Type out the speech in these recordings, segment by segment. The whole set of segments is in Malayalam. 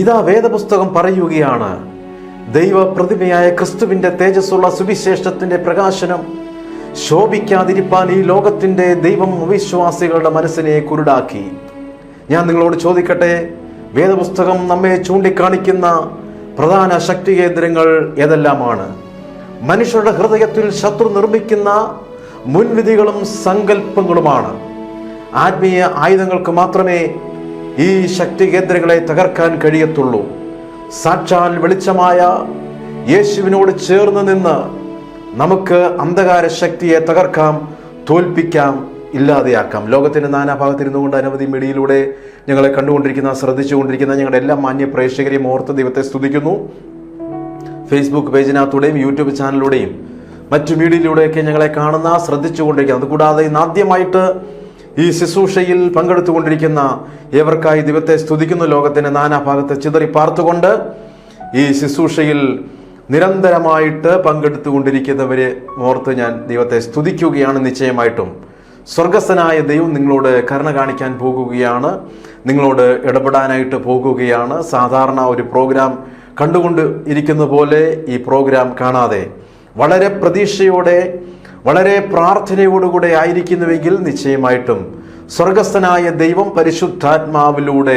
ഇതാ വേദപുസ്തകം പറയുകയാണ്, ദൈവ പ്രതിമയായ ക്രിസ്തുവിന്റെ തേജസ്സുള്ള സുവിശേഷത്തിന്റെ പ്രകാശനം ശോഭിക്കാതിരിപ്പാൻ ഈ ലോകത്തിന്റെ ദൈവം അവിശ്വാസികളുടെ മനസ്സിനെ കുരുടാക്കി. ഞാൻ നിങ്ങളോട് ചോദിക്കട്ടെ, വേദപുസ്തകം നമ്മെ ചൂണ്ടിക്കാണിക്കുന്ന പ്രധാന ശക്തി കേന്ദ്രങ്ങൾ ഏതെല്ലാമാണ്? മനുഷ്യരുടെ ഹൃദയത്തിൽ ശത്രു നിർമ്മിക്കുന്ന മുൻവിധികളും സങ്കല്പങ്ങളുമാണ്. ആത്മീയ ആയുധങ്ങൾക്ക് മാത്രമേ ഈ ശക്തി കേന്ദ്രങ്ങളെ തകർക്കാൻ കഴിയത്തുള്ളൂ. സാക്ഷാൽ വെളിച്ചമായ യേശുവിനോട് ചേർന്ന് നിന്ന് നമുക്ക് അന്ധകാര ശക്തിയെ തകർക്കാം, തോൽപ്പിക്കാം, ഇല്ലാതെയാക്കാം. ലോകത്തിന്റെ നാനാഭാഗത്തിരുന്നു കൊണ്ട് അനവധി മീഡിയയിലൂടെ ഞങ്ങളെ കണ്ടുകൊണ്ടിരിക്കുന്ന, ശ്രദ്ധിച്ചുകൊണ്ടിരിക്കുന്ന ഞങ്ങളുടെ എല്ലാ മാന്യ പ്രേക്ഷകരെയും ഓർത്ത് ദൈവത്തെ സ്തുതിക്കുന്നു. ഫേസ്ബുക്ക് പേജിനകത്തൂടെയും യൂട്യൂബ് ചാനലിലൂടെയും മറ്റു മീഡിയയിലൂടെയൊക്കെ ഞങ്ങളെ കാണുന്ന, ശ്രദ്ധിച്ചുകൊണ്ടിരിക്കുന്നത്, അതുകൂടാതെ ഇന്നാദ്യമായിട്ട് ഈ ശുശ്രൂഷയിൽ പങ്കെടുത്തുകൊണ്ടിരിക്കുന്ന ഏവർക്കായി ദൈവത്തെ സ്തുതിക്കുന്നു. ലോകത്തിന്റെ നാനാഭാഗത്ത് ചിതറി പാർത്തുകൊണ്ട് ഈ ശുശ്രൂഷയിൽ നിരന്തരമായിട്ട് പങ്കെടുത്തുകൊണ്ടിരിക്കുന്നവരെ ഓർത്ത് ഞാൻ ദൈവത്തെ സ്തുതിക്കുകയാണ്. നിശ്ചയമായിട്ടും സ്വർഗസ്ഥനായ ദൈവം നിങ്ങളോട് കരുണ കാണിക്കാൻ പോകുകയാണ്, നിങ്ങളോട് ഇടപെടാനായിട്ട് പോകുകയാണ്. സാധാരണ ഒരു പ്രോഗ്രാം കണ്ടുകൊണ്ട് ഇരിക്കുന്ന പോലെ ഈ പ്രോഗ്രാം കാണാതെ വളരെ പ്രതീക്ഷയോടെ, വളരെ പ്രാർത്ഥനയോടുകൂടെ ആയിരിക്കുന്നുവെങ്കിൽ നിശ്ചയമായിട്ടും സ്വർഗസ്ഥനായ ദൈവം പരിശുദ്ധാത്മാവിലൂടെ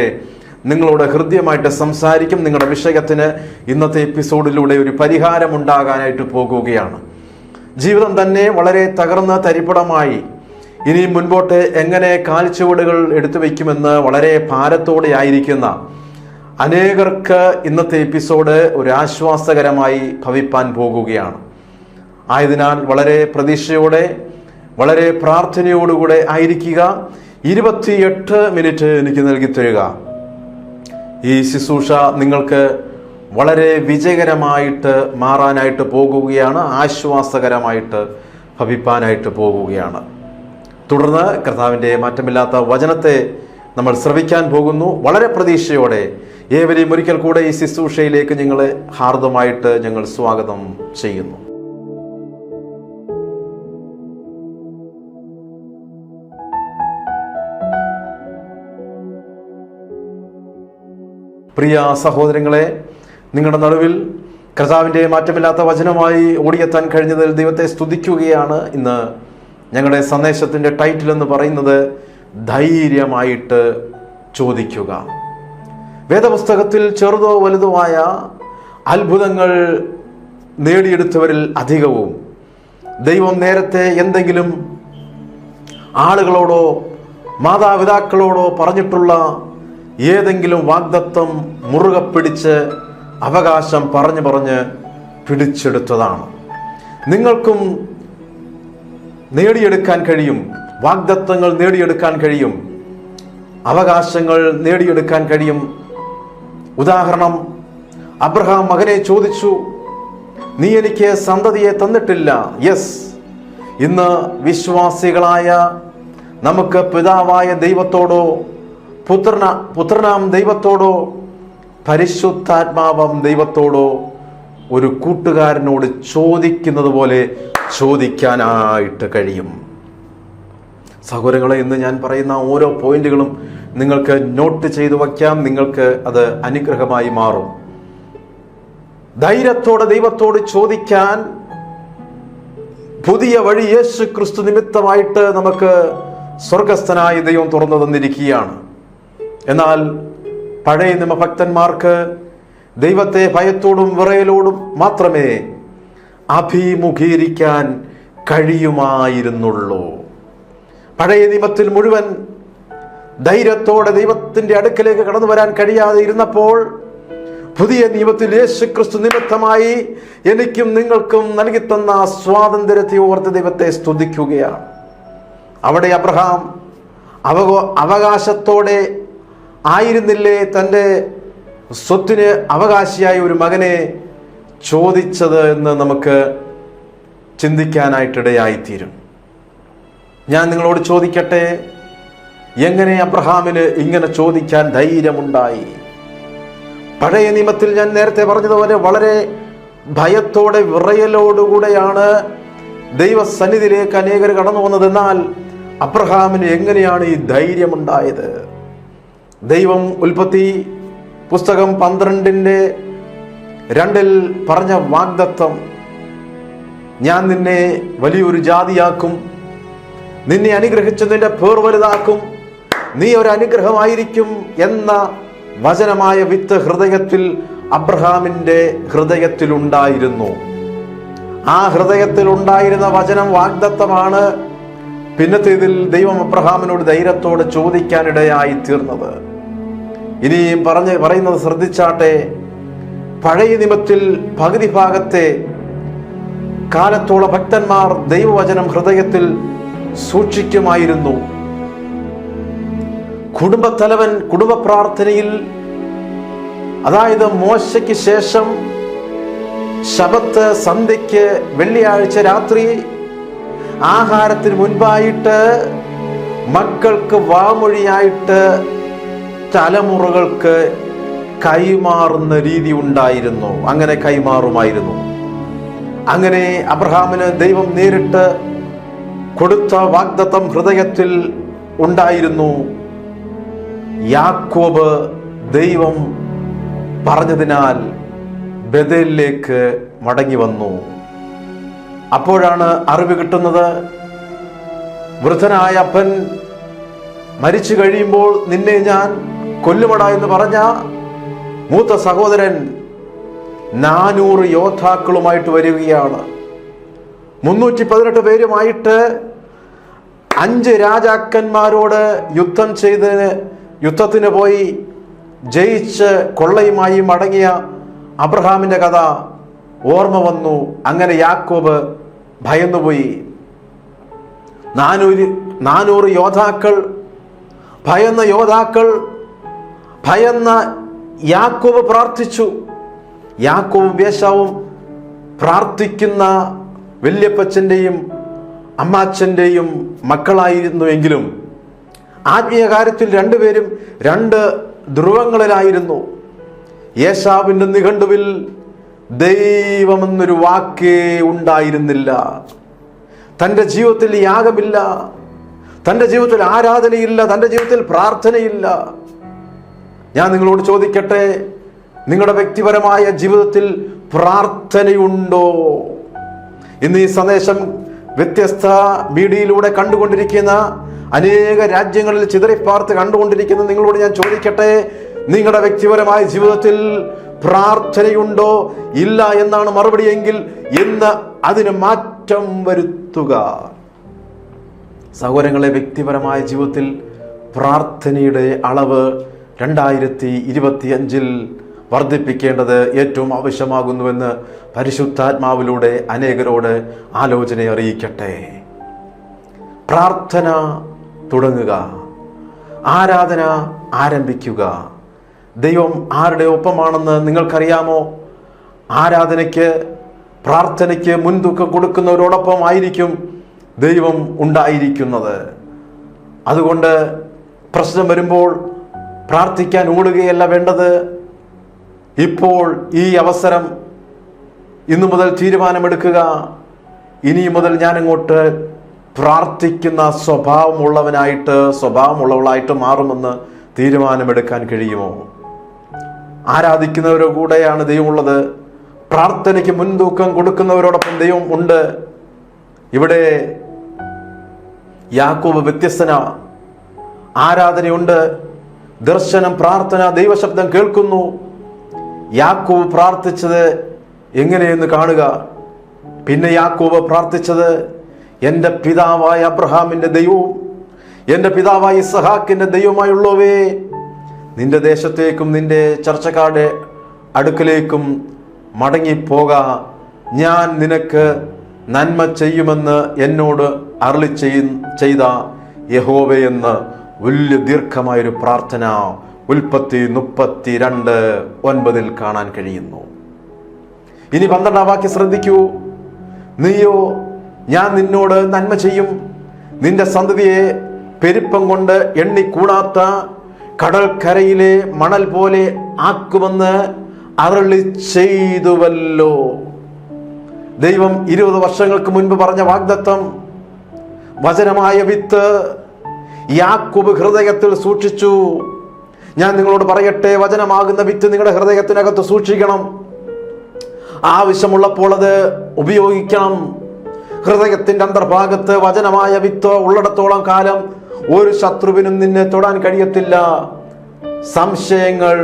നിങ്ങളോട് ഹൃദ്യമായിട്ട് സംസാരിക്കും. നിങ്ങളുടെ വിഷയത്തിന് ഇന്നത്തെ എപ്പിസോഡിലൂടെ ഒരു പരിഹാരം ഉണ്ടാകാനായിട്ട് പോകുകയാണ്. ജീവിതം തന്നെ വളരെ തകർന്ന തരിപ്പടമായി ഇനി മുൻപോട്ട് എങ്ങനെ കാൽച്ചുവടുകൾ എടുത്തു വയ്ക്കുമെന്ന് വളരെ ഭാരത്തോടെ ആയിരിക്കുന്ന അനേകർക്ക് ഇന്നത്തെ എപ്പിസോഡ് ഒരു ആശ്വാസകരമായി ഭവിപ്പാൻ പോകുകയാണ്. ആയതിനാൽ വളരെ പ്രതീക്ഷയോടെ, വളരെ പ്രാർത്ഥനയോടുകൂടെ ആയിരിക്കുക. 28 മിനിറ്റ് എനിക്ക് നൽകി തരിക. ഈ ശുശ്രൂഷ നിങ്ങൾക്ക് വളരെ വിജയകരമായിട്ട് മാറാനായിട്ട് പോകുകയാണ്, ആശ്വാസകരമായിട്ട് ഭവിപ്പാനായിട്ട് പോകുകയാണ്. തുടർന്ന് കർത്താവിൻ്റെ മാറ്റമില്ലാത്ത വചനത്തെ നമ്മൾ ശ്രവിക്കാൻ പോകുന്നു. വളരെ പ്രതീക്ഷയോടെ ഏവരെയും ഒരിക്കൽ കൂടെ ഈ ശുശ്രൂഷയിലേക്ക് ഞങ്ങളെ ഹാർദമായിട്ട് ഞങ്ങൾ സ്വാഗതം ചെയ്യുന്നു. പ്രിയ സഹോദരങ്ങളെ, നിങ്ങളുടെ നടുവിൽ കർത്താവിൻ്റെ മാറ്റമില്ലാത്ത വചനമായി ഓടിയെത്താൻ കഴിഞ്ഞതിൽ ദൈവത്തെ സ്തുതിക്കുകയാണ്. ഇന്ന് ഞങ്ങളുടെ സന്ദേശത്തിൻ്റെ ടൈറ്റിൽ എന്ന് പറയുന്നത് ധൈര്യമായിട്ട് ചോദിക്കുക. വേദപുസ്തകത്തിൽ ചെറുതോ വലുതോ ആയ അത്ഭുതങ്ങൾ നേടിയെടുത്തവരിൽ അധികവും ദൈവം നേരത്തെ എന്തെങ്കിലും ആളുകളോടോ മാതാപിതാക്കളോടോ പറഞ്ഞിട്ടുള്ള ഏതെങ്കിലും വാഗ്ദത്തം മുറുകെ പിടിച്ച് അവകാശം പറഞ്ഞ് പിടിച്ചെടുത്തതാണ്. നിങ്ങൾക്കും നേടിയെടുക്കാൻ കഴിയും, വാഗ്ദത്തങ്ങൾ നേടിയെടുക്കാൻ കഴിയും, അവകാശങ്ങൾ നേടിയെടുക്കാൻ കഴിയും. ഉദാഹരണം, അബ്രഹാം മകനെ ചോദിച്ചു, നീ എനിക്ക് സന്തതിയെ തന്നിട്ടില്ല. യെസ്, ഇന്ന് വിശ്വാസികളായ നമുക്ക് പിതാവായ ദൈവത്തോടോ പുത്രനാം ദൈവത്തോടോ പരിശുദ്ധാത്മാവാം ദൈവത്തോടോ ഒരു കൂട്ടുകാരനോട് ചോദിക്കുന്നത് പോലെ ചോദിക്കാനായിട്ട് കഴിയും. സഹോദരങ്ങളെ, ഇന്ന് ഞാൻ പറയുന്ന ഓരോ പോയിന്റുകളും നിങ്ങൾക്ക് നോട്ട് ചെയ്തു വയ്ക്കാം. നിങ്ങൾക്ക് അത് അനുഗ്രഹമായി മാറും. ധൈര്യത്തോടെ ദൈവത്തോട് ചോദിക്കാൻ പുതിയ വഴി യേശു ക്രിസ്തു നിമിത്തമായിട്ട് നമുക്ക് സ്വർഗസ്ഥനായ ദൈവം തുറന്നു തന്നിരിക്കുകയാണ്. എന്നാൽ പഴയ നിയമഭക്തന്മാർക്ക് ദൈവത്തെ ഭയത്തോടും വിറയലോടും മാത്രമേ അഭിമുഖീകരിക്കാൻ കഴിയുമായിരുന്നുള്ളൂ. പഴയ നിയമത്തിൽ മുഴുവൻ ധൈര്യത്തോടെ ദൈവത്തിന്റെ അടുക്കലേക്ക് കടന്നു വരാൻ കഴിയാതെ ഇരുന്നപ്പോൾ പുതിയ നിയമത്തിൽ യേശു ക്രിസ്തു നിമിത്തമായി എനിക്കും നിങ്ങൾക്കും നൽകിത്തന്ന സ്വാതന്ത്ര്യത്തെ ഓർത്ത് ദൈവത്തെ സ്തുതിക്കുകയാണ്. അവിടെ അബ്രഹാം അവകാശത്തോടെ ആയിരുന്നില്ലേ തൻ്റെ സ്വത്തിന് അവകാശിയായ ഒരു മകനെ ചോദിച്ചത് എന്ന് നമുക്ക് ചിന്തിക്കാനായിട്ടിടയായിത്തീരും. ഞാൻ നിങ്ങളോട് ചോദിക്കട്ടെ, എങ്ങനെ അബ്രഹാമിന് ഇങ്ങനെ ചോദിക്കാൻ ധൈര്യമുണ്ടായി? പഴയ നിയമത്തിൽ ഞാൻ നേരത്തെ പറഞ്ഞതുപോലെ വളരെ ഭയത്തോടെ വിറയലോടുകൂടെയാണ് ദൈവസന്നിധിയിലേക്ക് അനേകർ കടന്നു വന്നത്. എന്നാൽ അബ്രഹാമിന് എങ്ങനെയാണ് ഈ ധൈര്യമുണ്ടായത്? ദൈവം ഉൽപ്പത്തി പുസ്തകം 12:2 പറഞ്ഞ വാഗ്ദത്തം, ഞാൻ നിന്നെ വലിയൊരു ജാതിയാക്കും, നിന്നെ അനുഗ്രഹിച്ച് നിന്റെ പേർ വലുതാക്കും, നീ ഒരു അനുഗ്രഹമായിരിക്കും എന്ന വചനമായ വിത്ത് ഹൃദയത്തിൽ, അബ്രഹാമിന്റെ ഹൃദയത്തിലുണ്ടായിരുന്നു. ആ ഹൃദയത്തിൽ ഉണ്ടായിരുന്ന വചനം വാഗ്ദത്തമാണ് പിന്നത്തേതിൽ ദൈവം അബ്രഹാമിനോട് ധൈര്യത്തോടെ ചോദിക്കാനിടയായി തീർന്നത്. ഇനിയും പറയുന്നത് ശ്രദ്ധിച്ചാട്ടെ. പഴയ നിയമത്തിൽ പകുതി ഭാഗത്തെ കാലത്തോളം ഭക്തന്മാർ ദൈവവചനം ഹൃദയത്തിൽ സൂക്ഷിക്കുമായിരുന്നു. കുടുംബത്തലവൻ കുടുംബ പ്രാർത്ഥനയിൽ, അതായത് മോശയ്ക്ക് ശേഷം ശബത്ത് സന്ധ്യയ്ക്ക് വെള്ളിയാഴ്ച രാത്രി ആഹാരത്തിന് മുൻപായിട്ട് മക്കൾക്ക് വാമൊഴിയായിട്ട് തലമുറകൾക്ക് കൈമാറുന്ന രീതി ഉണ്ടായിരുന്നു. അങ്ങനെ കൈമാറുമായിരുന്നു. അങ്ങനെ അബ്രഹാമിന് ദൈവം നേരിട്ട് കൊടുത്ത വാഗ്ദത്തം ഹൃദയത്തിൽ ഉണ്ടായിരുന്നു. യാക്കോബ് ദൈവം പറഞ്ഞതിനാൽ ബേഥേലിലേക്ക് മടങ്ങി വന്നു. അപ്പോഴാണ് അറിവ് കിട്ടുന്നത്, വൃദ്ധനായ അപ്പൻ മരിച്ചു കഴിയുമ്പോൾ നിന്നെ ഞാൻ കൊല്ലുമട എന്ന് പറഞ്ഞ മൂത്ത സഹോദരൻ 400 യോദ്ധാക്കളുമായിട്ട് വരികയാണ്. 318 പേരുമായിട്ട് 5 രാജാക്കന്മാരോട് യുദ്ധത്തിന് പോയി ജയിച്ച് കൊള്ളയുമായി മടങ്ങിയ അബ്രഹാമിന്റെ കഥ ഓർമ്മ വന്നു. അങ്ങനെ യാക്കോബ് ഭയന്നുപോയി. 400 യോദ്ധാക്കൾ, ഭയന്ന യാക്കോബ് പ്രാർത്ഥിച്ചു. യാക്കോബും ഏശാവും പ്രാർത്ഥിക്കുന്ന വല്യപ്പച്ചന്റെയും അമ്മാച്ചന്റെയും മക്കളായിരുന്നു. എങ്കിലും ആത്മീയ കാര്യത്തിൽ രണ്ടുപേരും 2 ധ്രുവങ്ങളിലായിരുന്നു. ഏശാവിന്റെ നിഘണ്ടുവിൽ ദൈവമെന്നൊരു വാക്കേ ഉണ്ടായിരുന്നില്ല. തൻ്റെ ജീവിതത്തിൽ യാഗമില്ല, തൻ്റെ ജീവിതത്തിൽ ആരാധനയില്ല, തൻ്റെ ജീവിതത്തിൽ പ്രാർത്ഥനയില്ല. ഞാൻ നിങ്ങളോട് ചോദിക്കട്ടെ, നിങ്ങളുടെ വ്യക്തിപരമായ ജീവിതത്തിൽ പ്രാർത്ഥനയുണ്ടോ? ഇന്ന് ഈ സന്ദേശം വ്യത്യസ്ത മീഡിയയിലൂടെ കണ്ടുകൊണ്ടിരിക്കുന്ന, അനേക രാജ്യങ്ങളിൽ ചിതറിപ്പാർത്ത് കണ്ടുകൊണ്ടിരിക്കുന്ന നിങ്ങളോട് ഞാൻ ചോദിക്കട്ടെ, നിങ്ങളുടെ വ്യക്തിപരമായ ജീവിതത്തിൽ പ്രാർത്ഥനയുണ്ടോ? ഇല്ല എന്നാണ് മറുപടിയെങ്കിൽ ഇന്ന് അതിന് മാറ്റം വരുത്തുക. സഹോദരങ്ങളെ, വ്യക്തിപരമായ ജീവിതത്തിൽ പ്രാർത്ഥനയുടെ അളവ് 2025 വർദ്ധിപ്പിക്കേണ്ടത് ഏറ്റവും ആവശ്യമാകുന്നുവെന്ന് പരിശുദ്ധാത്മാവിലൂടെ അനേകരോട് ആലോചന അറിയിക്കട്ടെ. പ്രാർത്ഥന തുടങ്ങുക, ആരാധന ആരംഭിക്കുക. ദൈവം ആരുടെ ഒപ്പമാണെന്ന് നിങ്ങൾക്കറിയാമോ? ആരാധനയ്ക്ക്, പ്രാർത്ഥനയ്ക്ക് മുൻതൂക്കം കൊടുക്കുന്നവരോടൊപ്പം ആയിരിക്കും ദൈവം ഉണ്ടായിരിക്കുന്നത്. അതുകൊണ്ട് പ്രശ്നം വരുമ്പോൾ പ്രാർത്ഥിക്കാൻ ഓടുകയല്ല വേണ്ടത്. ഇപ്പോൾ ഈ അവസരം, ഇന്നു മുതൽ തീരുമാനമെടുക്കുക. ഇനി മുതൽ ഞാൻ അങ്ങോട്ട് പ്രാർത്ഥിക്കുന്ന സ്വഭാവമുള്ളവളായിട്ട് മാറുമെന്ന് തീരുമാനമെടുക്കാൻ കഴിയുമോ? ആരാധിക്കുന്നവരുടെ കൂടെയാണ് ദൈവമുള്ളത്. പ്രാർത്ഥനയ്ക്ക് മുൻതൂക്കം കൊടുക്കുന്നവരോടൊപ്പം ദൈവം ഉണ്ട്. ഇവിടെ യാക്കോബ് വ്യത്യസ്തന. ആരാധനയുണ്ട്, ദർശനം, പ്രാർത്ഥന, ദൈവശബ്ദം കേൾക്കുന്നു. യാക്കോബ് പ്രാർത്ഥിച്ചത് എങ്ങനെയെന്ന് കാണുക. പിന്നെ യാക്കോബ് പ്രാർത്ഥിച്ചത്, എൻ്റെ പിതാവായ അബ്രഹാമിൻ്റെ ദൈവവും എൻ്റെ പിതാവായ ഇസ്ഹാക്കിൻ്റെ ദൈവമായുള്ളവേ, നിന്റെ ദേശത്തേക്കും നിന്റെ ചർച്ചക്കാരുടെ അടുക്കലേക്കും മടങ്ങിപ്പോക. ഞാൻ നിനക്ക് നന്മ ചെയ്യുമെന്ന് എന്നോട് അരുളി ചെയ്ത യഹോവയെന്ന് വലിയ ദീർഘമായൊരു പ്രാർത്ഥന ഉൽപ്പത്തി 32:9 കാണാൻ കഴിയുന്നു. ഇനി 12 വാക്യം ശ്രദ്ധിക്കൂ. നീയോ, ഞാൻ നിന്നോട് നന്മ ചെയ്യും, നിന്റെ സന്തതിയെ പെരുപ്പം കൊണ്ട് എണ്ണിക്കൂടാത്ത കടൽക്കരയിലെ മണൽ പോലെ ആക്കുമെന്ന് അരുളി ചെയ്തുവല്ലോ. ദൈവം 20 വർഷങ്ങൾക്ക് മുൻപ് പറഞ്ഞ വാഗ്ദത്തം, വചനമായ വിത്ത് യാക്കോബ് ഹൃദയത്തിൽ സൂക്ഷിച്ചു. ഞാൻ നിങ്ങളോട് പറയട്ടെ, വചനമാകുന്ന വിത്ത് നിങ്ങളുടെ ഹൃദയത്തിനകത്ത് സൂക്ഷിക്കണം. ആവശ്യമുള്ളപ്പോൾ അത് ഉപയോഗിക്കണം. ഹൃദയത്തിന്റെ അന്തർഭാഗത്ത് വചനമായ വിത്ത് ഉള്ളിടത്തോളം കാലം ഒരു ശത്രുവിനും നിന്നെ തൊടാൻ കഴിയത്തില്ല. സംശയങ്ങൾ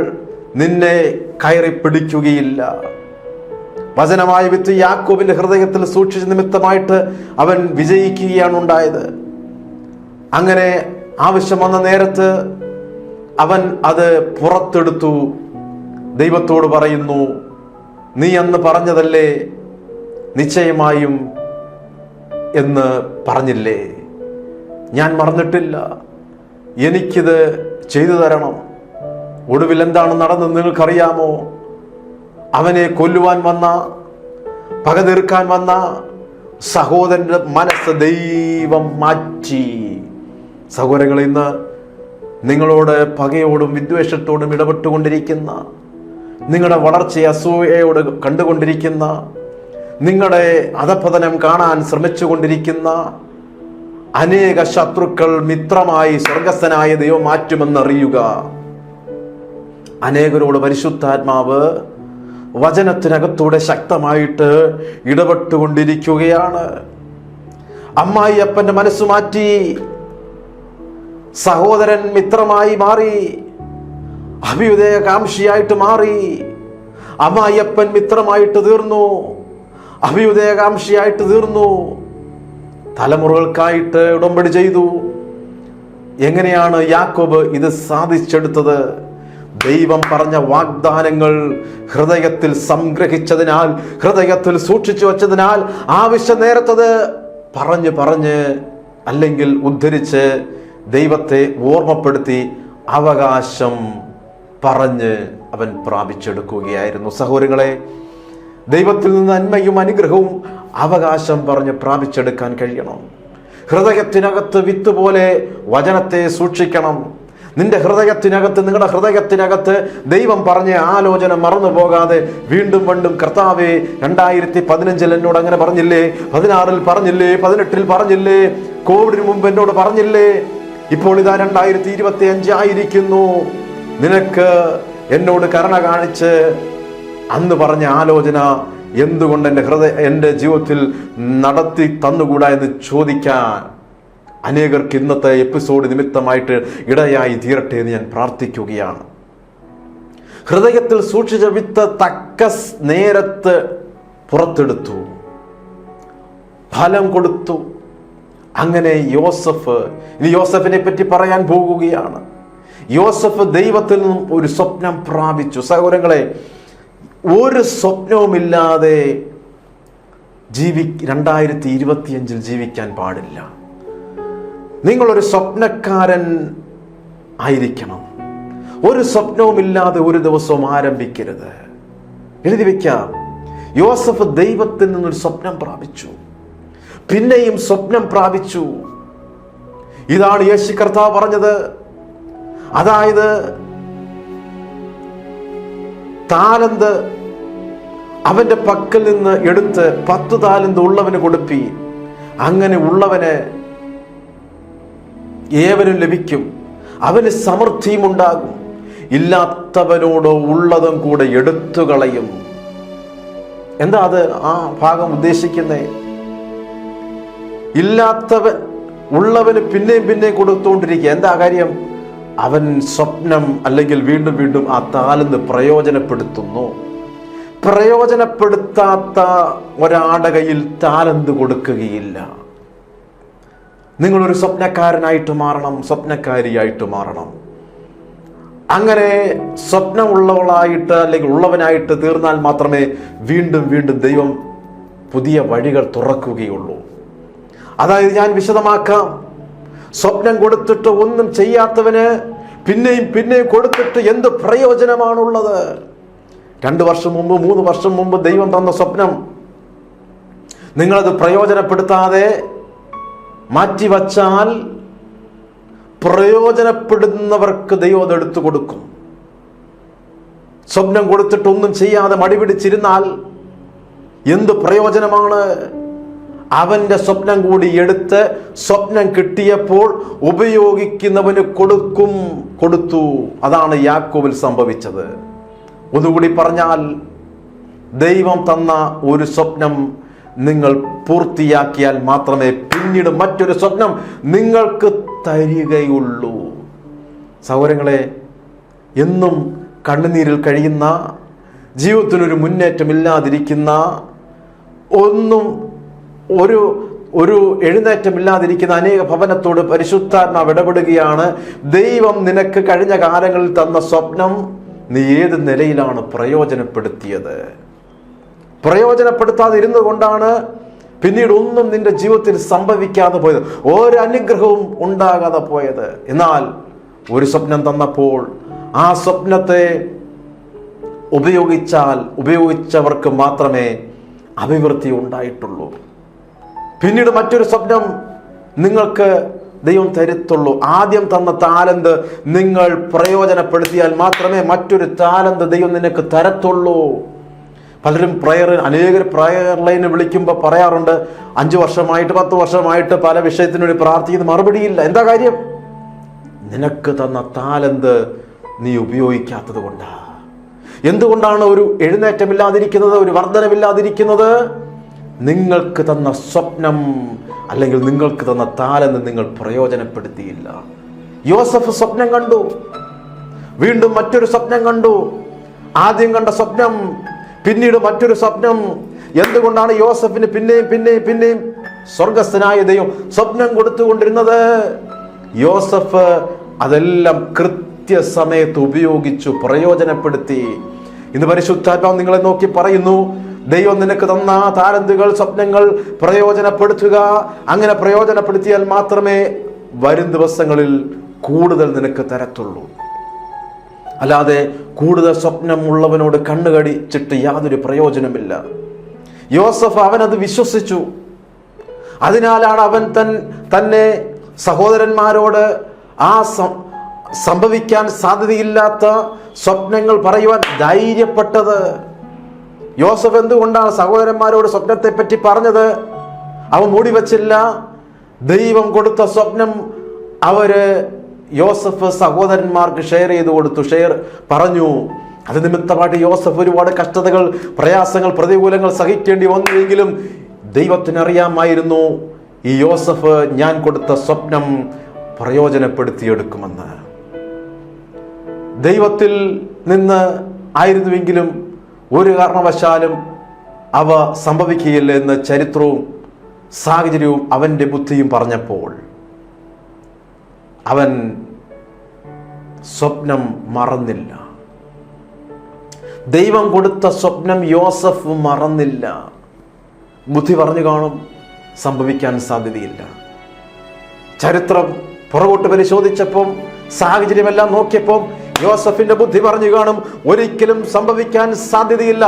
നിന്നെ കയറി പിടിക്കുകയില്ല. വചനമായ വിത്ത് യാക്കോബിന്റെ ഹൃദയത്തിൽ സൂക്ഷിച്ച നിമിത്തമായിട്ട് അവൻ വിജയിക്കുകയാണ് ഉണ്ടായത്. അങ്ങനെ ആവശ്യം വന്ന നേരത്ത് അവൻ അത് പുറത്തെടുത്തു. ദൈവത്തോട് പറയുന്നു, നീ അന്ന് പറഞ്ഞതല്ലേ നിശ്ചയമായും എന്ന് പറഞ്ഞില്ലേ? ഞാൻ മറന്നിട്ടില്ല, എനിക്കിത് ചെയ്തു തരണം. ഒടുവിൽ എന്താണ് നടന്നത് നിങ്ങൾക്കറിയാമോ? അവനെ കൊല്ലുവാൻ വന്ന, പക തീർക്കാൻ വന്ന സഹോദരന്റെ മനസ്സ് ദൈവം മാറ്റി. സഹോദരങ്ങൾ, ഇന്ന് നിങ്ങളോട് പകയോടും വിദ്വേഷത്തോടും ഇടപെട്ടുകൊണ്ടിരിക്കുന്ന, നിങ്ങളുടെ വളർച്ചയെ അസൂയയോട് കണ്ടുകൊണ്ടിരിക്കുന്ന, നിങ്ങളുടെ അധപതനം കാണാൻ ശ്രമിച്ചുകൊണ്ടിരിക്കുന്ന അനേക ശത്രുക്കൾ മിത്രമായി സ്വർഗസ്ഥനായ ദൈവം മാറ്റുമെന്നറിയുക. അനേകരോട് പരിശുദ്ധാത്മാവ് വചനത്തിനകത്തൂടെ ശക്തമായിട്ട് ഇടപെട്ടുകൊണ്ടിരിക്കുകയാണ്. അമ്മായി അപ്പന്റെ മനസ്സ് മാറ്റി, സഹോദരൻ മിത്രമായി മാറി, അഭ്യുദയകാംക്ഷിയായിട്ട് മാറി. അമ്മായിയപ്പൻ മിത്രമായിട്ട് തീർന്നു, അഭ്യുദയകാംക്ഷിയായിട്ട് തീർന്നു. തലമുറകൾക്കായിട്ട് ഉടമ്പടി ചെയ്തു. എങ്ങനെയാണ് യാക്കോബ് ഇത് സാധിച്ചെടുത്തത്? ദൈവം പറഞ്ഞ വാഗ്ദാനങ്ങൾ ഹൃദയത്തിൽ സംഗ്രഹിച്ചതിനാൽ, ഹൃദയത്തിൽ സൂക്ഷിച്ചു വച്ചതിനാൽ, ആവശ്യ നേരത്തത് പറഞ്ഞ് അല്ലെങ്കിൽ ഉദ്ധരിച്ച് ദൈവത്തെ ഓർമ്മപ്പെടുത്തി അവകാശം പറഞ്ഞ് അവൻ പ്രാപിച്ചെടുക്കുകയായിരുന്നു. സഹോദരങ്ങളെ, ദൈവത്തിൽ നിന്ന് നന്മയും അനുഗ്രഹവും അവകാശം പറഞ്ഞ് പ്രാപിച്ചെടുക്കാൻ കഴിയണം. ഹൃദയത്തിനകത്ത് വിത്ത് പോലെ വചനത്തെ സൂക്ഷിക്കണം. നിന്റെ ഹൃദയത്തിനകത്ത്, നിങ്ങളുടെ ഹൃദയത്തിനകത്ത് ദൈവം പറഞ്ഞ ആലോചന മറന്നു പോകാതെ വീണ്ടും വീണ്ടും, കർത്താവേ 2015 എന്നോട് അങ്ങനെ പറഞ്ഞില്ലേ, 16 പറഞ്ഞില്ലേ, 18 പറഞ്ഞില്ലേ, കോവിഡിന് മുമ്പ് എന്നോട് പറഞ്ഞില്ലേ, ഇപ്പോൾ ഇതാ 2025 ആയിരിക്കുന്നു, നിനക്ക് എന്നോട് കരുണ കാണിച്ച് അന്ന് പറഞ്ഞ ആലോചന എന്തുകൊണ്ട് എൻ്റെ ജീവിതത്തിൽ നടത്തി തന്നുകൂടാ എന്ന് ചോദിക്കാൻ അനേകർക്ക് ഇന്നത്തെ എപ്പിസോഡ് നിമിത്തമായിട്ട് ഇടയായി തീരട്ടെ എന്ന് ഞാൻ പ്രാർത്ഥിക്കുകയാണ്. ഹൃദയത്തിൽ സൂക്ഷിച്ച വിത്ത് തക്ക നേരത്ത് പുറത്തെടുത്തു, ഫലം കൊടുത്തു. അങ്ങനെ യോസഫ്, ഇനി യോസഫിനെ പറ്റി പറയാൻ പോകുകയാണ്. യോസഫ് ദൈവത്തിൽ നിന്നും ഒരു സ്വപ്നം പ്രാപിച്ചു. സഹോദരങ്ങളെ, ഒരു സ്വപ്നവുമില്ലാതെ 2025 ജീവിക്കാൻ പാടില്ല. നിങ്ങളൊരു സ്വപ്നക്കാരൻ ആയിരിക്കണം. ഒരു സ്വപ്നവുമില്ലാതെ ഒരു ദിവസവും ആരംഭിക്കരുത്. എഴുതി വെക്കാം. യോസഫ് ദൈവത്തിൽ നിന്നൊരു സ്വപ്നം പ്രാപിച്ചു, പിന്നെയും സ്വപ്നം പ്രാപിച്ചു. ഇതാണ് യേശു കർത്താവ് പറഞ്ഞത്. അതായത് താലന്ത് അവന്റെ പക്കൽ നിന്ന് എടുത്ത് 10 താലന്ത് ഉള്ളവന് കൊടുപ്പി, അങ്ങനെ ഉള്ളവന് ഏവനും ലഭിക്കും, അവന് സമൃദ്ധിയും ഉണ്ടാകും. ഇല്ലാത്തവനോട് ഉള്ളതും കൂടെ എടുത്തു കളയും. എന്താ അത് ആ ഭാഗം ഉദ്ദേശിക്കുന്നേ? ഇല്ലാത്തവൻ ഉള്ളവന് പിന്നെയും കൊടുത്തുകൊണ്ടിരിക്കുക. എന്താ കാര്യം? അവൻ സ്വപ്നം അല്ലെങ്കിൽ വീണ്ടും വീണ്ടും ആ താലന്ത് പ്രയോജനപ്പെടുത്തുന്നു. പ്രയോജനപ്പെടുത്താത്ത ഒരാളുടെ കയ്യിൽ താലന്ത് കൊടുക്കുകയില്ല. നിങ്ങളൊരു സ്വപ്നക്കാരനായിട്ട് മാറണം, സ്വപ്നക്കാരിയായിട്ട് മാറണം. അങ്ങനെ സ്വപ്നമുള്ളവളായിട്ട് അല്ലെങ്കിൽ ഉള്ളവനായിട്ട് തീർന്നാൽ മാത്രമേ വീണ്ടും വീണ്ടും ദൈവം പുതിയ വഴികൾ തുറക്കുകയുള്ളൂ. അതായത് ഞാൻ വിശദമാക്കാം. സ്വപ്നം കൊടുത്തിട്ട് ഒന്നും ചെയ്യാത്തവന് പിന്നെയും കൊടുത്തിട്ട് എന്ത് പ്രയോജനമാണുള്ളത്? 2 വർഷം മുമ്പ് 3 വർഷം മുമ്പ് ദൈവം തന്ന സ്വപ്നം നിങ്ങളത് പ്രയോജനപ്പെടുത്താതെ മാറ്റിവച്ചാൽ പ്രയോജനപ്പെടുന്നവർക്ക് ദൈവം അത് എടുത്തു കൊടുക്കും. സ്വപ്നം കൊടുത്തിട്ട് ഒന്നും ചെയ്യാതെ മടിപിടിച്ചിരുന്നാൽ എന്ത് പ്രയോജനമാണ്? അവന്റെ സ്വപ്നം കൂടി എടുത്ത് സ്വപ്നം കിട്ടിയപ്പോൾ ഉപയോഗിക്കുന്നവന് കൊടുത്തു. അതാണ് യാക്കോബിൽ സംഭവിച്ചത്. ഒന്നുകൂടി പറഞ്ഞാൽ, ദൈവം തന്ന ഒരു സ്വപ്നം നിങ്ങൾ പൂർത്തിയാക്കിയാൽ മാത്രമേ പിന്നീട് മറ്റൊരു സ്വപ്നം നിങ്ങൾക്ക് തരികയുള്ളൂ. സഹോദരങ്ങളെ, എന്നും കണ്ണുനീരിൽ കഴിയുന്ന, ജീവിതത്തിനൊരു മുന്നേറ്റമില്ലാതിരിക്കുന്ന, ഒരു എഴുന്നേറ്റമില്ലാതിരിക്കുന്ന അനേക ഭവനത്തോട് പരിശുദ്ധാത്മാവ് ഇടപെടുകയാണ്. ദൈവം നിനക്ക് കഴിഞ്ഞ കാലങ്ങളിൽ തന്ന സ്വപ്നം നീ ഏത് നിലയിലാണ് പ്രയോജനപ്പെടുത്തിയത്? പ്രയോജനപ്പെടുത്താതിരുന്നത് കൊണ്ടാണ് പിന്നീട് ഒന്നും നിന്റെ ജീവിതത്തിൽ സംഭവിക്കാതെ പോയത്, ഒരനുഗ്രഹവും ഉണ്ടാകാതെ പോയത്. എന്നാൽ ഒരു സ്വപ്നം തന്നപ്പോൾ ആ സ്വപ്നത്തെ ഉപയോഗിച്ചവർക്ക് മാത്രമേ അഭിവൃദ്ധി ഉണ്ടായിട്ടുള്ളൂ. പിന്നീട് മറ്റൊരു സ്വപ്നം നിങ്ങൾക്ക് ദൈവം തരത്തുള്ളൂ. ആദ്യം തന്ന താലന്ത് നിങ്ങൾ പ്രയോജനപ്പെടുത്തിയാൽ മാത്രമേ മറ്റൊരു താലന്ത് ദൈവം നിനക്ക് തരത്തുള്ളൂ. പലരും അനേകർ പ്രയർ ലൈന് വിളിക്കുമ്പോൾ പറയാറുണ്ട്, 5 വർഷമായിട്ട് 10 വർഷമായിട്ട് പല വിഷയത്തിനു വേണ്ടി പ്രാർത്ഥിക്കുന്ന മറുപടിയില്ല. എന്താ കാര്യം? നിനക്ക് തന്ന താലന്ത് നീ ഉപയോഗിക്കാത്തത് കൊണ്ടാണ്. എന്തുകൊണ്ടാണ് ഒരു എഴുന്നേറ്റമില്ലാതിരിക്കുന്നത്, ഒരു വർധനമില്ലാതിരിക്കുന്നത്? നിങ്ങൾക്ക് തന്ന സ്വപ്നം അല്ലെങ്കിൽ നിങ്ങൾക്ക് തന്ന താലന്ത് നിങ്ങൾ പ്രയോജനപ്പെടുത്തിയില്ല. യോസഫ് സ്വപ്നം കണ്ടു, വീണ്ടും മറ്റൊരു സ്വപ്നം കണ്ടു. ആദ്യം കണ്ട സ്വപ്നം, പിന്നീട് മറ്റൊരു സ്വപ്നം. എന്തുകൊണ്ടാണ് യോസഫിന് പിന്നെയും സ്വർഗസ്ഥനായ ദൈവം സ്വപ്നം കൊടുത്തുകൊണ്ടിരുന്നത്? യോസഫ് അതെല്ലാം കൃത്യസമയത്ത് ഉപയോഗിച്ചു, പ്രയോജനപ്പെടുത്തി. ഇന്ന് പരിശുദ്ധാത്മാവ് നിങ്ങളെ നോക്കി പറയുന്നു, ദൈവം നിനക്ക് തന്ന താലന്തുകൾ, സ്വപ്നങ്ങൾ പ്രയോജനപ്പെടുത്തുക. അങ്ങനെ പ്രയോജനപ്പെടുത്തിയാൽ മാത്രമേ വരും ദിവസങ്ങളിൽ കൂടുതൽ നിനക്ക് തരത്തുള്ളൂ. അല്ലാതെ കൂടുതൽ സ്വപ്നമുള്ളവനോട് കണ്ണുകടിച്ചിട്ട് യാതൊരു പ്രയോജനമില്ല. യോസഫ് അവനത് വിശ്വസിച്ചു. അതിനാലാണ് അവൻ തന്നെ സഹോദരന്മാരോട് ആ സംഭവിക്കാൻ സാധ്യതയില്ലാത്ത സ്വപ്നങ്ങൾ പറയുവാൻ ധൈര്യപ്പെട്ടത്. യോസഫ് എന്തുകൊണ്ടാണ് സഹോദരന്മാരോട് സ്വപ്നത്തെ പറ്റി പറഞ്ഞത്? അവൻ മൂടി വച്ചില്ല. ദൈവം കൊടുത്ത സ്വപ്നം യോസഫ് സഹോദരന്മാർക്ക് ഷെയർ ചെയ്തു കൊടുത്തു, പറഞ്ഞു. അത് നിമിത്തമായിട്ട് യോസഫ് ഒരുപാട് കഷ്ടതകൾ, പ്രയാസങ്ങൾ, പ്രതികൂലങ്ങൾ സഹിക്കേണ്ടി വന്നുവെങ്കിലും ദൈവത്തിനറിയാമായിരുന്നു ഈ യോസഫ് ഞാൻ കൊടുത്ത സ്വപ്നം പ്രയോജനപ്പെടുത്തിയെടുക്കുമെന്ന്. ദൈവത്തിൽ നിന്ന് ആയിരുന്നുവെങ്കിലും ഒരു കാരണവശാലും അവ സംഭവിക്കുകയില്ല എന്ന് ചരിത്രവും സാഹചര്യവും അവന്റെ ബുദ്ധിയും പറഞ്ഞപ്പോൾ അവൻ സ്വപ്നം മറന്നില്ല. ദൈവം കൊടുത്ത സ്വപ്നം യോസഫ് മറന്നില്ല. ബുദ്ധി പറഞ്ഞു കാണും, സംഭവിക്കാൻ സാധ്യതയില്ല. ചരിത്രം പുറകോട്ട് പരിശോധിച്ചപ്പോൾ, സാഹചര്യമെല്ലാം നോക്കിയപ്പോൾ യോസഫിന്റെ ബുദ്ധി പറഞ്ഞു കാണും, ഒരിക്കലും സംഭവിക്കാൻ സാധ്യതയില്ല.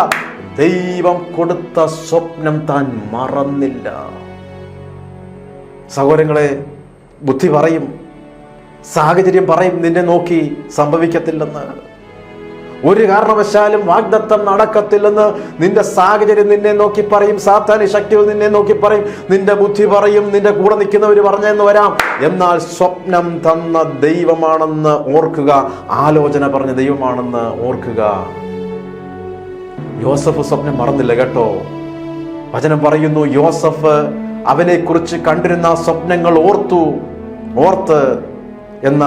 ദൈവം കൊടുത്ത സ്വപ്നം താൻ മറന്നില്ല. സഹോദരങ്ങളെ, ബുദ്ധി പറയും, സാഹചര്യം പറയും നിന്നെ നോക്കി സംഭവിക്കത്തില്ലെന്ന്. ഒരു കാരണവശാലും വാഗ്ദത്തം നടക്കത്തില്ലെന്ന് നിന്റെ സാഹചര്യം നിന്നെ നോക്കി പറയും, സാത്താന്യ ശക്തികൾ നിന്നെ നോക്കി പറയും, നിന്റെ ബുദ്ധി പറയും, നിന്റെ കൂടെ നിൽക്കുന്നവർ പറഞ്ഞെന്ന് വരാം. എന്നാൽ സ്വപ്നം തന്ന ദൈവമാണെന്ന് ഓർക്കുക, ആലോചന പറഞ്ഞ ദൈവമാണെന്ന് ഓർക്കുക. യോസഫ് സ്വപ്നം മറന്നില്ല കേട്ടോ. വചനം പറയുന്നു, യോസഫ് അവനെ കുറിച്ച് കണ്ടിരുന്ന സ്വപ്നങ്ങൾ ഓർത്ത് എന്ന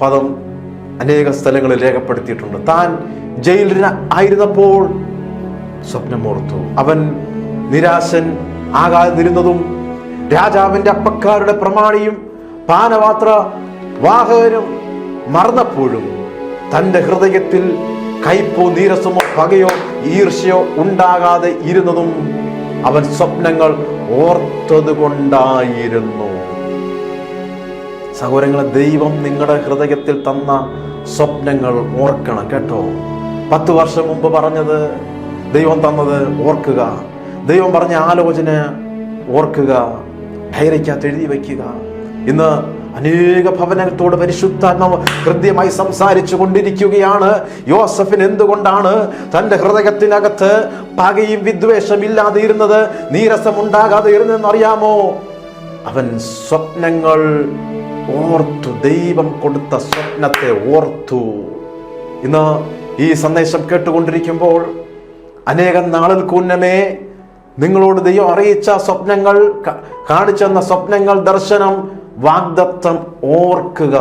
പദം അനേക സ്ഥലങ്ങളിൽ രേഖപ്പെടുത്തിയിട്ടുണ്ട്. താൻ ജയിലിൽ ആയിരുന്നപ്പോൾ സ്വപ്നം ഓർത്തു. അവൻ നിരാശൻ ആകാതിരുന്നതും രാജാവിന്റെ അപ്പക്കാരുടെ പ്രമാണിയും പാനപാത്ര വാഹകനും മറന്നപ്പോഴും തന്റെ ഹൃദയത്തിൽ കയ്പോ നീരസമോ പകയോ ഈർഷ്യോ ഉണ്ടാകാതെ ഇരുന്നതും അവൻ സ്വപ്നങ്ങൾ ഓർത്തത് കൊണ്ടായിരുന്നു. സഹോദരങ്ങളെ, ദൈവം നിങ്ങളുടെ ഹൃദയത്തിൽ തന്ന സ്വപ്നങ്ങൾ ഓർക്കണം കേട്ടോ. 10 വർഷം മുമ്പ് പറഞ്ഞത്, ദൈവം തന്നത് ഓർക്കുക. ദൈവം പറഞ്ഞ ആലോചന ഓർക്കുക. ഡയറിക്കകത്ത് എഴുതി വയ്ക്കുക. ഇന്ന് അനേക ഭവനത്തോട് പരിശുദ്ധാത്മാവ് ഹൃദ്യമായി സംസാരിച്ചു കൊണ്ടിരിക്കുകയാണ്. യോസഫിന് എന്തുകൊണ്ടാണ് തന്റെ ഹൃദയത്തിനകത്ത് പകയും വിദ്വേഷം ഇല്ലാതെ ഇരുന്നത്, നീരസമുണ്ടാകാതെ ഇരുന്നതെന്ന് അറിയാമോ? അവൻ സ്വപ്നങ്ങൾ ഓർത്തു, ദൈവം കൊടുത്ത സ്വപ്നത്തെ ഓർത്തു. ഇന്ന് ഈ സന്ദേശം കേട്ടുകൊണ്ടിരിക്കുമ്പോൾ അനേകം നാളുകൾക്ക് മുന്നമേ നിങ്ങളോട് ദൈവം അറിയിച്ച സ്വപ്നങ്ങൾ, കാണിച്ചെന്ന സ്വപ്നങ്ങൾ, ദർശനം, വാഗ്ദത്തം ഓർക്കുക.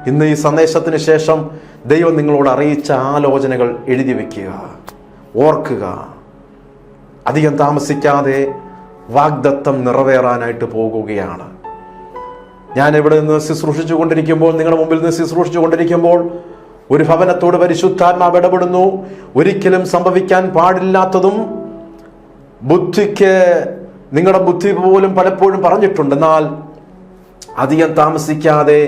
ഇന്ന് ഈ സന്ദേശത്തിന് ശേഷം ദൈവം നിങ്ങളോട് അറിയിച്ച ആലോചനകൾ എഴുതി വെക്കുക, ഓർക്കുക. അധികം താമസിക്കാതെ വാഗ്ദത്തം നിറവേറാനായിട്ട് പോകുകയാണ്. ഞാൻ ഇവിടെ നിന്ന് ശുശ്രൂഷിച്ചു കൊണ്ടിരിക്കുമ്പോൾ, നിങ്ങളുടെ മുമ്പിൽ നിന്ന് ശുശ്രൂഷിച്ചു കൊണ്ടിരിക്കുമ്പോൾ ഒരു ഭവനത്തോട് പരിശുദ്ധാത്മാവ് ഇടപെടുന്നു. ഒരിക്കലും സംഭവിക്കാൻ പാടില്ലാത്തതും ബുദ്ധിക്ക്, നിങ്ങളുടെ ബുദ്ധി പോലും പലപ്പോഴും പറഞ്ഞിട്ടുണ്ട്. എന്നാൽ അധികം താമസിക്കാതെ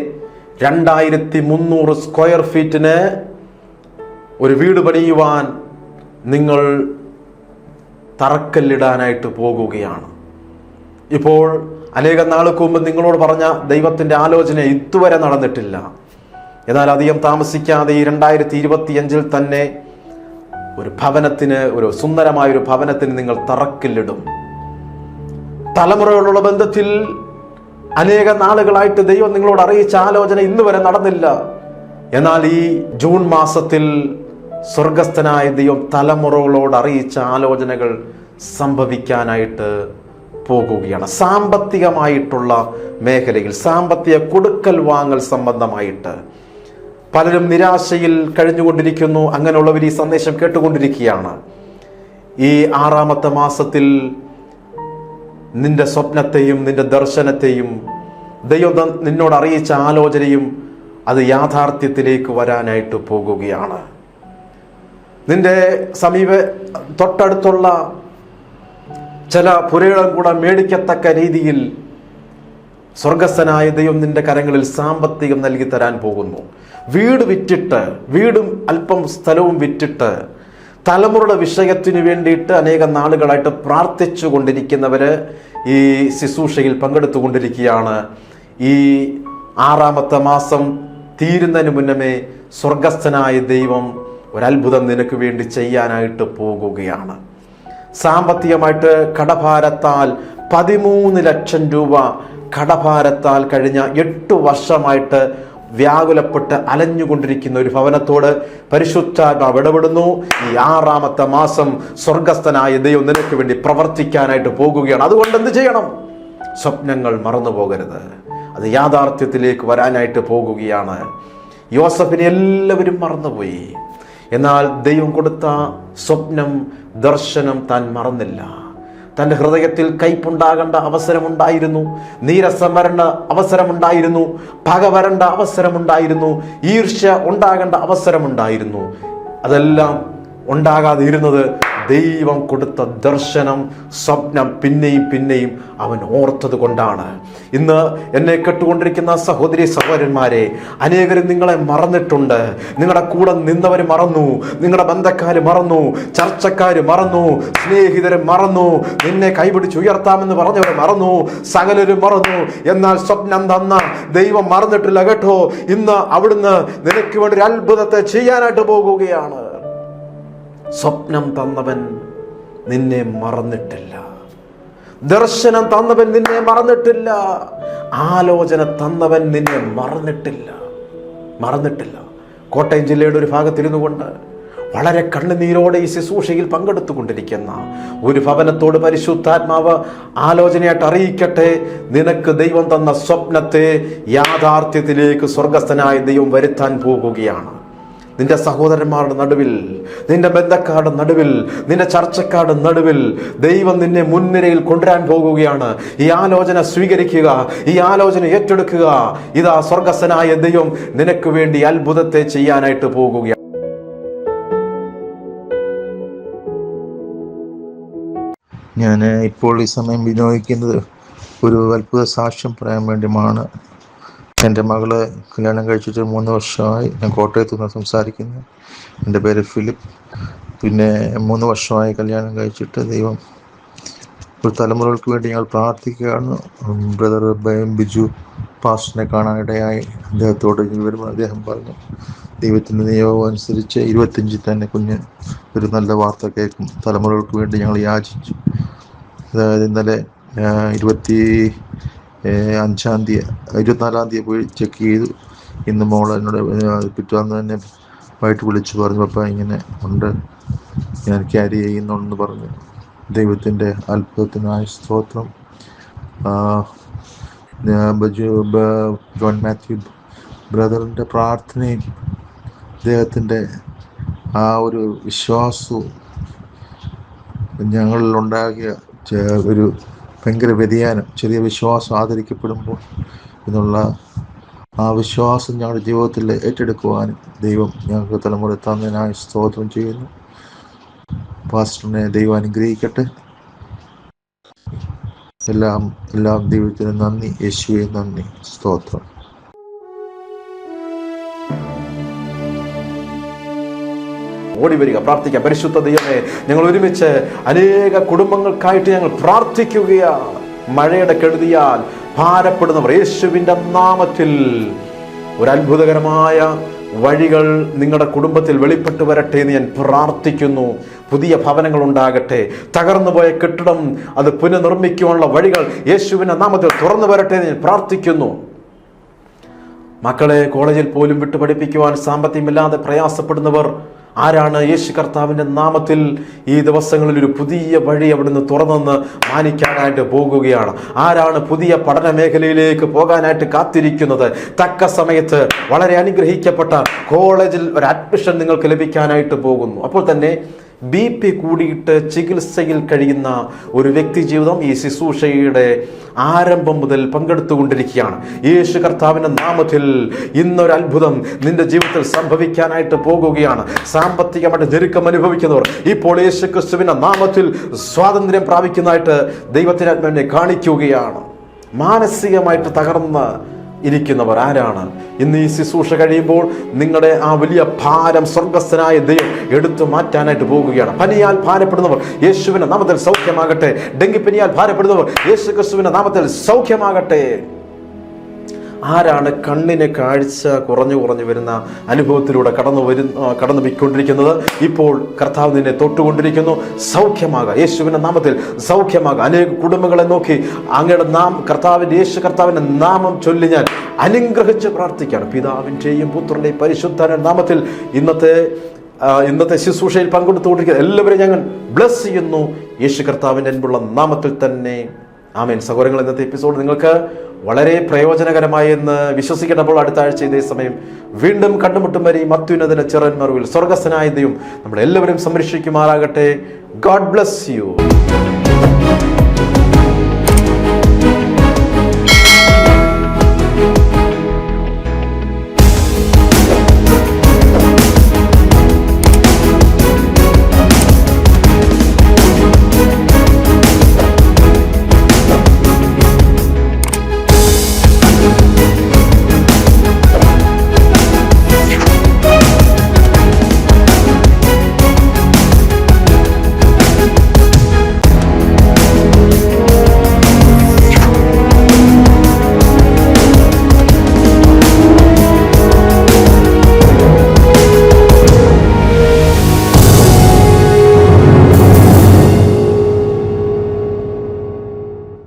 2300 സ്ക്വയർ ഫീറ്റിന് ഒരു വീട് പണിയുവാൻ നിങ്ങൾ തറക്കല്ലിടാനായിട്ട് പോകുകയാണ്. ഇപ്പോൾ അനേകം നാൾക്ക് മുമ്പ് നിങ്ങളോട് പറഞ്ഞ ദൈവത്തിൻ്റെ ആലോചന ഇതുവരെ നടന്നിട്ടില്ല. എന്നാൽ അധികം താമസിക്കാതെ ഈ 2025 തന്നെ ഒരു ഭവനത്തിന്, ഒരു സുന്ദരമായൊരു ഭവനത്തിന് നിങ്ങൾ തറക്കല്ലിടും. തലമുറകളുള്ള ബന്ധത്തിൽ അനേക നാളുകളായിട്ട് ദൈവം നിങ്ങളോട് അറിയിച്ച ആലോചന ഇന്ന് വരെ നടന്നില്ല. എന്നാൽ ഈ ജൂൺ മാസത്തിൽ സ്വർഗസ്ഥനായ ദൈവം തലമുറകളോട് അറിയിച്ച ആലോചനകൾ സംഭവിക്കാനായിട്ട് പോകുകയാണ്. സാമ്പത്തികമായിട്ടുള്ള മേഖലയിൽ, സാമ്പത്തിക കൊടുക്കൽ വാങ്ങൽ സംബന്ധമായിട്ട് പലരും നിരാശയിൽ കഴിഞ്ഞുകൊണ്ടിരിക്കുന്നു. അങ്ങനെയുള്ളവർ ഈ സന്ദേശം കേട്ടുകൊണ്ടിരിക്കുകയാണ്. ഈ 6ാമത്തെ മാസത്തിൽ നിന്റെ സ്വപ്നത്തെയും നിന്റെ ദർശനത്തെയും ദൈവം നിന്നോട് അറിയിച്ച ആലോചനയും അത് യാഥാർത്ഥ്യത്തിലേക്ക് വരാനായിട്ട് പോകുകയാണ്. നിന്റെ തൊട്ടടുത്തുള്ള ചില പുരകളും കൂടെ മേടിക്കത്തക്ക രീതിയിൽ സ്വർഗസ്ഥനായ ദൈവം നിന്റെ കരങ്ങളിൽ സാമ്പത്തികം നൽകി തരാൻ പോകുന്നു. വീട് വിറ്റിട്ട്, വീടും അല്പം സ്ഥലവും വിറ്റിട്ട് തലമുറയുടെ വിഷയത്തിന് വേണ്ടിയിട്ട് അനേകം നാളുകളായിട്ട് പ്രാർത്ഥിച്ചു കൊണ്ടിരിക്കുന്നവര് ഈ ശുശ്രൂഷയിൽ പങ്കെടുത്തുകൊണ്ടിരിക്കുകയാണ്. ഈ 6ാമത്തെ മാസം തീരുന്നതിന് മുന്നമേ സ്വർഗസ്ഥനായ ദൈവം ഒരത്ഭുതം നിനക്ക് വേണ്ടി ചെയ്യാനായിട്ട് പോകുകയാണ്. സാമ്പത്തികമായിട്ട് കടഭാരത്താൽ 13 ലക്ഷം രൂപ കടഭാരത്താൽ കഴിഞ്ഞ 8 വർഷമായിട്ട് വ്യാകുലപ്പെട്ട് അലഞ്ഞുകൊണ്ടിരിക്കുന്ന ഒരു ഭവനത്തോട് പരിശുദ്ധാത്മാവ് ഇടപെടുന്നു. ഈ 6ാമത്തെ മാസം സ്വർഗസ്ഥനായ ദൈവം നിനക്ക് വേണ്ടി പ്രവർത്തിക്കാനായിട്ട് പോകുകയാണ്. അതുകൊണ്ട് എന്ത് ചെയ്യണം? സ്വപ്നങ്ങൾ മറന്നു പോകരുത്. അത് യാഥാർത്ഥ്യത്തിലേക്ക് വരാനായിട്ട് പോകുകയാണ്. യോസഫിനെ എല്ലാവരും മറന്നുപോയി. എന്നാൽ ദൈവം കൊടുത്ത സ്വപ്നം, ദർശനം താൻ മറന്നില്ല. തൻ്റെ ഹൃദയത്തിൽ കയ്പുണ്ടാകേണ്ട അവസരമുണ്ടായിരുന്നു, നീരസം വരേണ്ട അവസരമുണ്ടായിരുന്നു, പക വരേണ്ട അവസരമുണ്ടായിരുന്നു, ഈർഷ്യ ഉണ്ടാകേണ്ട അവസരമുണ്ടായിരുന്നു. അതെല്ലാം ഉണ്ടാകാതെ ഇരുന്നത് ദൈവം കൊടുത്ത ദർശനം, സ്വപ്നം പിന്നെയും പിന്നെയും അവൻ ഓർത്തത് കൊണ്ടാണ്. ഇന്ന് എന്നെ കേട്ടുകൊണ്ടിരിക്കുന്ന സഹോദരി സഹോദരന്മാരെ, അനേകരും നിങ്ങളെ മറന്നിട്ടുണ്ട്. നിങ്ങളുടെ കൂടെ നിന്നവർ മറന്നു, നിങ്ങളുടെ ബന്ധക്കാർ മറന്നു, ചർച്ചക്കാർ മറന്നു, സ്നേഹിതർ മറന്നു, നിന്നെ കൈപിടിച്ചുയർത്താമെന്ന് പറഞ്ഞവർ മറന്നു, സകലരും മറന്നു. എന്നാൽ സ്വപ്നം തന്ന ദൈവം മറന്നിട്ടില്ല കേട്ടോ. ഇന്ന് അവിടുന്ന് നിനക്ക് വേണ്ടി ഒരു അത്ഭുതത്തെ ചെയ്യാനായിട്ട് പോകുകയാണ്. സ്വപ്നം തന്നവൻ നിന്നെ മറന്നിട്ടില്ല, ദർശനം തന്നവൻ നിന്നെ മറന്നിട്ടില്ല, ആലോചന തന്നവൻ നിന്നെ മറന്നിട്ടില്ല. കോട്ടയം ജില്ലയുടെ ഒരു ഭാഗത്തിരുന്നു കൊണ്ട് വളരെ കണ്ണുനീരോടെ ഈ ശുശ്രൂഷയിൽ പങ്കെടുത്തുകൊണ്ടിരിക്കുന്ന ഒരു ഭവനത്തോട് പരിശുദ്ധാത്മാവ് ആലോചനയായിട്ട് അറിയിക്കട്ടെ. നിനക്ക് ദൈവം തന്ന സ്വപ്നത്തെ യാഥാർത്ഥ്യത്തിലേക്ക് സ്വർഗസ്ഥനായ ദൈവം വരുത്താൻ പോകുകയാണ്. നിന്റെ സഹോദരന്മാരുടെ നടുവിൽ, നിന്റെ ബന്ധക്കാരുടെ നടുവിൽ, നിന്റെ ചർച്ചക്കാരുടെ നടുവിൽ ദൈവം നിന്നെ മുൻനിരയിൽ കൊണ്ടുവരാൻ പോകുകയാണ്. ഈ ആലോചന സ്വീകരിക്കുക, ഈ ആലോചന ഏറ്റെടുക്കുക. ഇതാ സ്വർഗസ്ഥനായ ദൈവം നിനക്ക് വേണ്ടി അത്ഭുതത്തെ ചെയ്യാനായിട്ട് പോകുകയാണ്. ഞാൻ ഇപ്പോൾ ഈ സമയം വിനിയോഗിക്കുന്നത് ഒരു അത്ഭുത സാക്ഷ്യം പറയാൻ വേണ്ടിയാണ്. എൻ്റെ മകള് കല്യാണം കഴിച്ചിട്ട് 3 വർഷമായി. ഞാൻ കോട്ടയത്തു നിന്ന് സംസാരിക്കുന്നു. എൻ്റെ പേര് ഫിലിപ്പ്. പിന്നെ 3 വർഷമായി കല്യാണം കഴിച്ചിട്ട്. ദൈവം ഒരു തലമുറകൾക്ക് വേണ്ടി ഞങ്ങൾ പ്രാർത്ഥിക്കുകയാണ്. ബ്രദർ ബിജു പാസ്റ്ററിനെ കാണാനിടയായി. അദ്ദേഹത്തോട് വരുമ്പോൾ അദ്ദേഹം പറഞ്ഞു, ദൈവത്തിൻ്റെ നിയോഗം അനുസരിച്ച് 25 തന്നെ കുഞ്ഞ് ഒരു നല്ല വാർത്ത കേൾക്കും. തലമുറകൾക്ക് വേണ്ടി ഞങ്ങൾ യാചിച്ചു. അതായത് ഇന്നലെ 24-ാം തീയതി പോയി ചെക്ക് ചെയ്തു. ഇന്ന് മോൾ എന്നോട് പിറ്റേന്ന് തന്നെ വൈകിട്ട് വിളിച്ചു പറഞ്ഞു, പപ്പ ഇങ്ങനെ ഉണ്ട്, ഞാൻ ക്യാരി ചെയ്യുന്നുണ്ടെന്ന് പറഞ്ഞു. ദൈവത്തിൻ്റെ അത്ഭുതത്തിനായ സ്തോത്രം. ജോൺ മാത്യു ബ്രദറിൻ്റെ പ്രാർത്ഥനയും അദ്ദേഹത്തിൻ്റെ ആ ഒരു വിശ്വാസവും ഞങ്ങളിലുണ്ടാകിയ ഒരു ഭയങ്കര വ്യതിയാനം, ചെറിയ വിശ്വാസം ആദരിക്കപ്പെടുമ്പോൾ എന്നുള്ള ആ വിശ്വാസം ഞങ്ങളുടെ ജീവിതത്തിൽ ഏറ്റെടുക്കുവാനും ദൈവം ഞങ്ങൾക്ക് തലമുറ തന്നതിനായി സ്തോത്രം ചെയ്യുന്നു. പാസ്റ്ററിനെ ദൈവം അനുഗ്രഹിക്കട്ടെ. എല്ലാം ദൈവത്തിന് നന്ദി, യേശുവേ നന്ദി, സ്തോത്രം. ഓടി വരിക, പ്രാർത്ഥിക്കാം. പരിശുദ്ധ ദൈവമേ, ഞങ്ങൾ ഒരുമിച്ച് അനേക കുടുംബങ്ങൾക്കായിട്ട് ഞങ്ങൾ പ്രാർത്ഥിക്കുകയാണ്. മഴയുടെ കെടുതിയാൽ ഭാരപ്പെടുന്നവർ യേശുവിൻ്റെ നാമത്തിൽ ഒരു അത്ഭുതകരമായ വഴികൾ നിങ്ങളുടെ കുടുംബത്തിൽ വെളിപ്പെട്ട് വരട്ടെ എന്ന് ഞാൻ പ്രാർത്ഥിക്കുന്നു. പുതിയ ഭവനങ്ങൾ ഉണ്ടാകട്ടെ. തകർന്നുപോയ കെട്ടിടം അത് പുനർനിർമ്മിക്കുവാനുള്ള വഴികൾ യേശുവിൻ്റെ നാമത്തിൽ തുറന്നു വരട്ടെ എന്ന് ഞാൻ പ്രാർത്ഥിക്കുന്നു. മക്കളെ കോളേജിൽ പോലും വിട്ടു പഠിപ്പിക്കുവാൻ സാമ്പത്തികമില്ലാതെ പ്രയാസപ്പെടുന്നവർ ആരാണ്? യേശു കർത്താവിൻ്റെ നാമത്തിൽ ഈ ദിവസങ്ങളിൽ ഒരു പുതിയ വഴി അവിടുന്ന് തുറന്നെന്ന് മാനിക്കാനായിട്ട് പോകുകയാണ്. ആരാണ് പുതിയ പഠന മേഖലയിലേക്ക് പോകാനായിട്ട് കാത്തിരിക്കുന്നത്? തക്ക സമയത്ത് വളരെ അനുഗ്രഹിക്കപ്പെട്ട കോളേജിൽ ഒരു അഡ്മിഷൻ നിങ്ങൾക്ക് ലഭിക്കാനായിട്ട് പോകുന്നു. അപ്പോൾ തന്നെ BP കൂടിയിട്ട് ചികിത്സയിൽ കഴിയുന്ന ഒരു വ്യക്തി ജീവിതം ഈ ശുശ്രൂഷയുടെ ആരംഭം മുതൽ പങ്കെടുത്തുകൊണ്ടിരിക്കുകയാണ്. യേശു കർത്താവിൻ്റെ നാമത്തിൽ ഇന്നൊരു അത്ഭുതം നിന്റെ ജീവിതത്തിൽ സംഭവിക്കാനായിട്ട് പോകുകയാണ്. സാമ്പത്തികമായിട്ട് ഞെരുക്കം അനുഭവിക്കുന്നവർ ഇപ്പോൾ യേശു ക്രിസ്തുവിൻ്റെ നാമത്തിൽ സ്വാതന്ത്ര്യം പ്രാപിക്കുന്നതായിട്ട് ദൈവത്തിൻ്റെ ആത്മാവിനെ കാണിക്കുകയാണ്. മാനസികമായിട്ട് തകർന്ന് ഇരിക്കുന്നവർ ആരാണ്? ഇന്ന് ഈ ശുശ്രൂഷ കഴിയുമ്പോൾ നിങ്ങളുടെ ആ വലിയ ഭാരം സ്വർഗസ്ഥനായ ദൈവം എടുത്തു മാറ്റാനായിട്ട് പോകുകയാണ്. പനിയാൽ ഭാരപ്പെടുന്നവർ യേശുവിന്റെ നാമത്തിൽ സൗഖ്യമാകട്ടെ. ഡെങ്കിപ്പനിയാൽ ഭാരപ്പെടുന്നവർ യേശു ക്രിസ്തുവിന്റെ നാമത്തിൽ സൗഖ്യമാകട്ടെ. ആരാണ് കണ്ണിന് കാഴ്ച കുറഞ്ഞു വരുന്ന അനുഭവത്തിലൂടെ കടന്നു പോയിക്കൊണ്ടിരിക്കുന്നത്? ഇപ്പോൾ കർത്താവ് നിന്നെ തൊട്ടുകൊണ്ടിരിക്കുന്നു. സൗഖ്യമാകുക, യേശുവിന്റെ നാമത്തിൽ സൗഖ്യമാകുക. അനേക കുടുംബങ്ങളെ നോക്കി അങ്ങയുടെ യേശു കർത്താവിന്റെ നാമം ചൊല്ലി ഞാൻ അനുഗ്രഹിച്ച് പ്രാർത്ഥിക്കുകയാണ്. പിതാവിൻ്റെയും പുത്രൻ്റെയും പരിശുദ്ധ നാമത്തിൽ ഇന്നത്തെ ശുശ്രൂഷയിൽ പങ്കെടുത്തുകൊണ്ടിരിക്കുന്ന എല്ലാവരെയും ഞങ്ങൾ ബ്ലസ് ചെയ്യുന്നു യേശു കർത്താവിൻ്റെ അൻപുള്ള നാമത്തിൽ തന്നെ. ആമേൻ. സഹോദരങ്ങൾ, ഇന്നത്തെ എപ്പിസോഡ് നിങ്ങൾക്ക് വളരെ പ്രയോജനകരമായി എന്ന് വിശ്വസിക്കേണ്ടപ്പോൾ അടുത്ത ആഴ്ച ഇതേ സമയം വീണ്ടും കണ്ടുമുട്ടും വരെ മത്യുന്നതിന് ചെറന്മറുവിൽ സ്വർഗസ്ഥനായ ദൈവം നമ്മളെല്ലാവരും സംരക്ഷിക്കുമാറാകട്ടെ. God bless you.